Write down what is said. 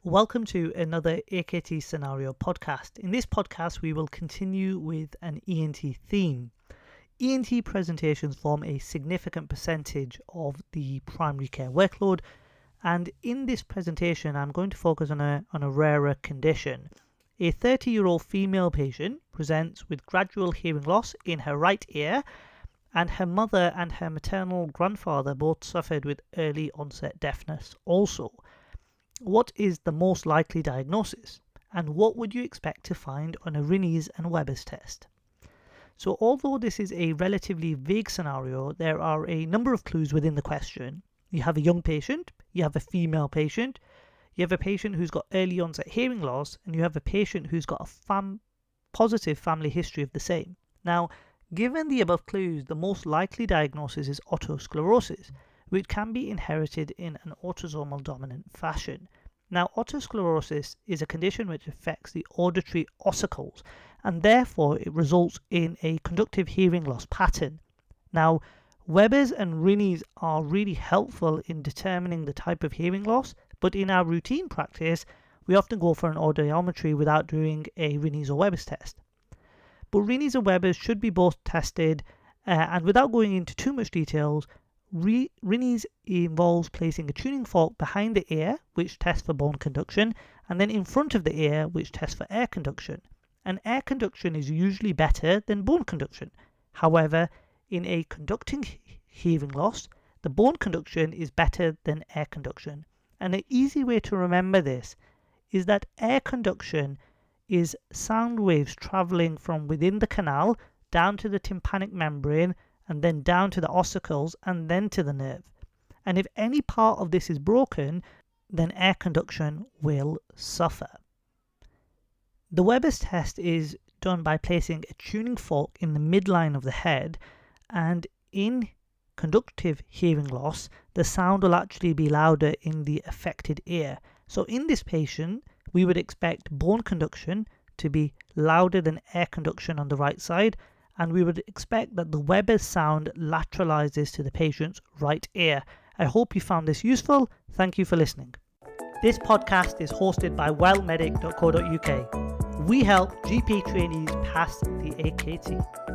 Welcome to another AKT Scenario podcast. In this podcast, we will continue with an ENT theme. ENT presentations form a significant percentage of the primary care workload, and in this presentation, I'm going to focus on a rarer condition. A 30-year-old female patient presents with gradual hearing loss in her right ear, and her mother and her maternal grandfather both suffered with early onset deafness also. What is the most likely diagnosis, and what would you expect to find on a Trainees and Weber's test? So although this is a relatively vague scenario, there are a number of clues within the question. You have a young patient, you have a female patient, you have a patient who's got early onset hearing loss, and you have a patient who's got a positive family history of the same. Now, given the above clues, the most likely diagnosis is otosclerosis, which can be inherited in an autosomal dominant fashion. Now, otosclerosis is a condition which affects the auditory ossicles, and therefore it results in a conductive hearing loss pattern. Now, Weber's and Trainees are really helpful in determining the type of hearing loss, but in our routine practice, we often go for an audiometry without doing a Trainees or Weber's test. But Trainees and Weber's should be both tested, and without going into too much details, Trainees involves placing a tuning fork behind the ear, which tests for bone conduction, and then in front of the ear, which tests for air conduction. And air conduction is usually better than bone conduction. However, in a conducting hearing loss, the bone conduction is better than air conduction. And an easy way to remember this is that air conduction is sound waves travelling from within the canal down to the tympanic membrane, and then down to the ossicles, and then to the nerve. And if any part of this is broken, then air conduction will suffer. The Weber's test is done by placing a tuning fork in the midline of the head, and in conductive hearing loss, the sound will actually be louder in the affected ear. So in this patient, we would expect bone conduction to be louder than air conduction on the right side, and we would expect that the Weber's sound lateralizes to the patient's right ear. I hope you found this useful. Thank you for listening. This podcast is hosted by wellmedic.co.uk. We help GP trainees pass the AKT.